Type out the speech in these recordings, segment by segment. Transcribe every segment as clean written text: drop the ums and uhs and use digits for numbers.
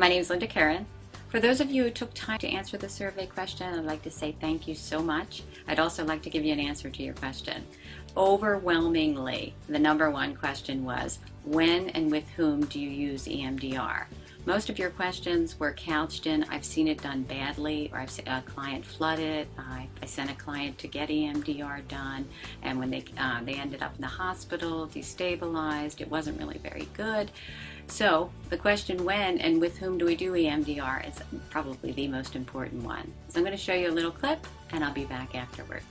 My name is Linda Karen. For those of you who took time to answer the survey question, I'd like to say thank you so much. I'd also like to give you an answer to your question. Overwhelmingly, the number one question was, when and with whom do you use EMDR? Most of your questions were couched in, I've seen it done badly, or I've seen a client flood it, I sent a client to get EMDR done, and when they ended up in the hospital, destabilized, it wasn't really very good. So the question when and with whom do we do EMDR is probably the most important one. So I'm going to show you a little clip, and I'll be back afterwards.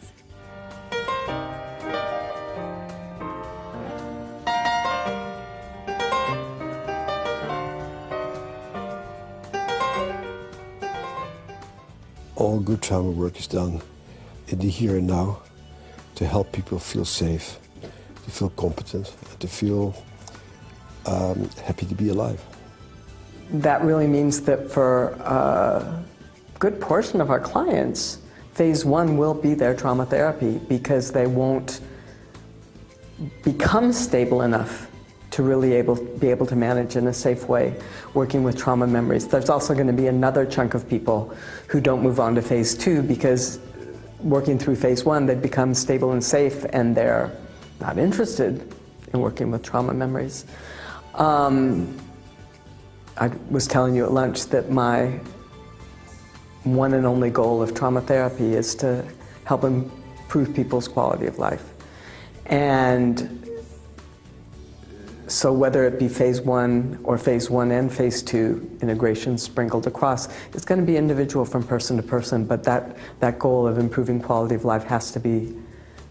All good trauma work is done in the here and now to help people feel safe, to feel competent, and to feel happy to be alive. That really means that for a good portion of our clients, phase one will be their trauma therapy because they won't become stable enough to really be able to manage in a safe way working with trauma memories. There's also going to be another chunk of people who don't move on to phase two because working through phase one, they've become stable and safe and they're not interested in working with trauma memories. I was telling you at lunch that my one and only goal of trauma therapy is to help improve people's quality of life. And so whether it be phase one or phase one and phase two integration sprinkled across, it's going to be individual from person to person, but that goal of improving quality of life has to be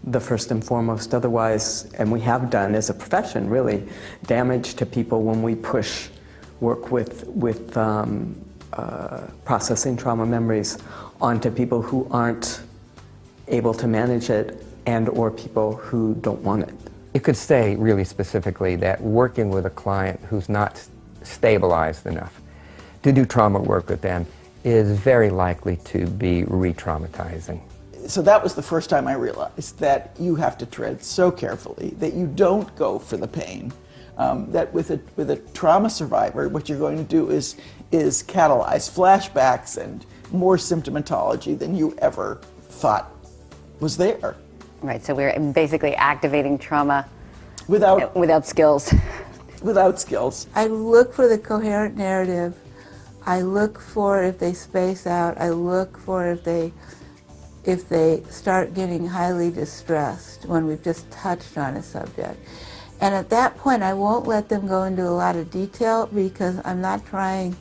the first and foremost. Otherwise, and we have done as a profession really, damage to people when we push work with processing trauma memories onto people who aren't able to manage it and or people who don't want it. You could say really specifically that working with a client who's not stabilized enough to do trauma work with them is very likely to be re-traumatizing. So that was the first time I realized that you have to tread so carefully, that you don't go for the pain. That with a trauma survivor, what you're going to do is catalyze flashbacks and more symptomatology than you ever thought was there. Right, so we're basically activating trauma without skills. Without skills. I look for the coherent narrative. I look for if they space out. I look for if they start getting highly distressed when we've just touched on a subject. And at that point, I won't let them go into a lot of detail because I'm not trying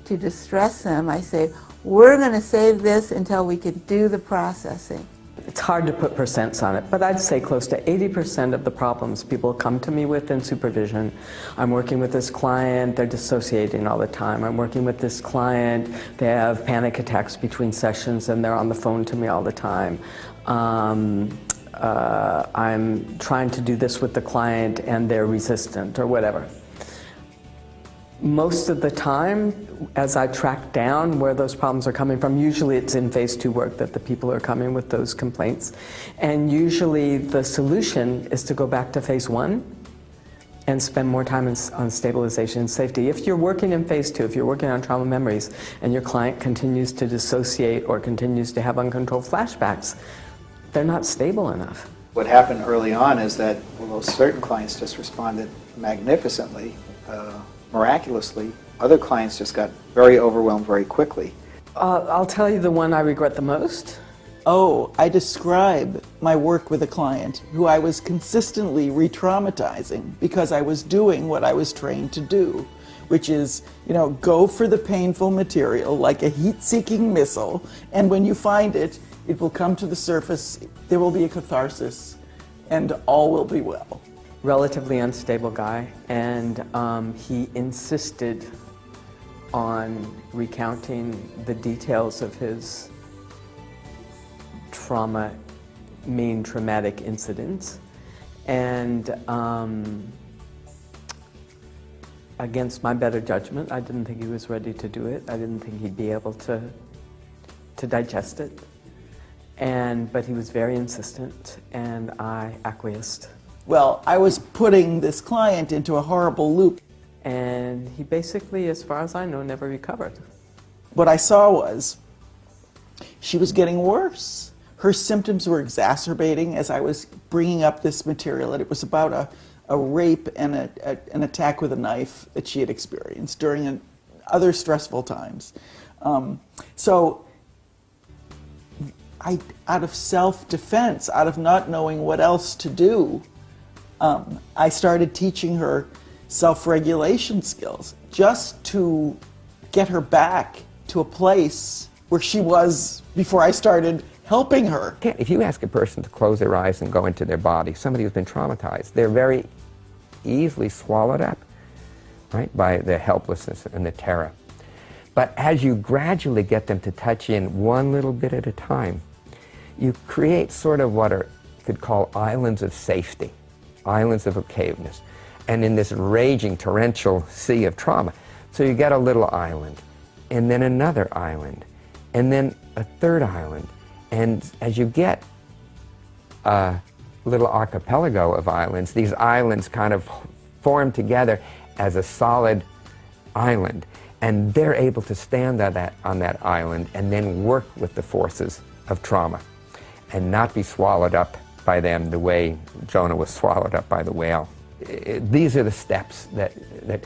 to distress them. I say, we're going to save this until we can do the processing. It's hard to put percents on it, but I'd say close to 80% of the problems people come to me with in supervision. I'm working with this client, they're dissociating all the time. I'm working with this client, they have panic attacks between sessions and they're on the phone to me all the time. I'm trying to do this with the client and they're resistant or whatever. Most of the time, as I track down where those problems are coming from, usually it's in phase two work that the people are coming with those complaints. And usually the solution is to go back to phase one and spend more time on stabilization and safety. If you're working in phase two, if you're working on trauma memories and your client continues to dissociate or continues to have uncontrolled flashbacks, they're not stable enough. What happened early on is that, although certain clients just responded magnificently, miraculously, other clients just got very overwhelmed very quickly. I'll tell you the one I regret the most. Oh, I describe my work with a client who I was consistently re-traumatizing because I was doing what I was trained to do, which is, go for the painful material like a heat-seeking missile, and when you find it, it will come to the surface, there will be a catharsis, and all will be well. Relatively unstable guy, and he insisted on recounting the details of his main traumatic incidents, and against my better judgment, I didn't think he was ready to do it. I didn't think he'd be able to digest it, but he was very insistent, and I acquiesced. Well, I was putting this client into a horrible loop. and he basically, as far as I know, never recovered. What I saw was she was getting worse. Her symptoms were exacerbating as I was bringing up this material, and it was about a rape and an attack with a knife that she had experienced during other stressful times. So out of self-defense, out of not knowing what else to do, I started teaching her self-regulation skills just to get her back to a place where she was before I started helping her. If you ask a person to close their eyes and go into their body, somebody who's been traumatized, they're very easily swallowed up, right, by the helplessness and the terror. But as you gradually get them to touch in one little bit at a time, you create sort of what you could call islands of safety, islands of okayness, and in this raging torrential sea of trauma. So you get a little island, and then another island, and then a third island. And as you get a little archipelago of islands, these islands kind of form together as a solid island. And they're able to stand on that island and then work with the forces of trauma and not be swallowed up by them the way Jonah was swallowed up by the whale. These are the steps that,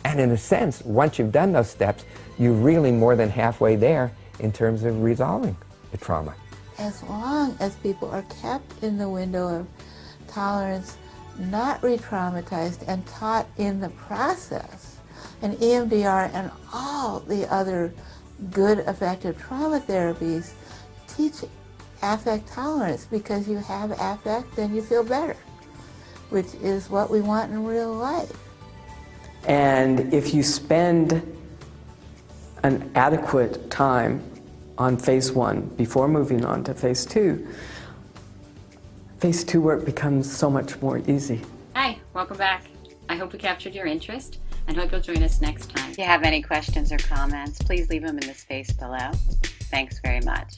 and in a sense, once you've done those steps, you're really more than halfway there in terms of resolving the trauma. As long as people are kept in the window of tolerance, not re-traumatized, and taught in the process, and EMDR and all the other good effective trauma therapies teach affect tolerance, because you have affect, then you feel better, which is what we want in real life. And if you spend an adequate time on phase 1 before moving on to phase 2, phase 2 work becomes so much more easy. Hi, welcome back. I hope we captured your interest and hope you'll join us next time. If you have any questions or comments, please leave them in the space below. Thanks very much.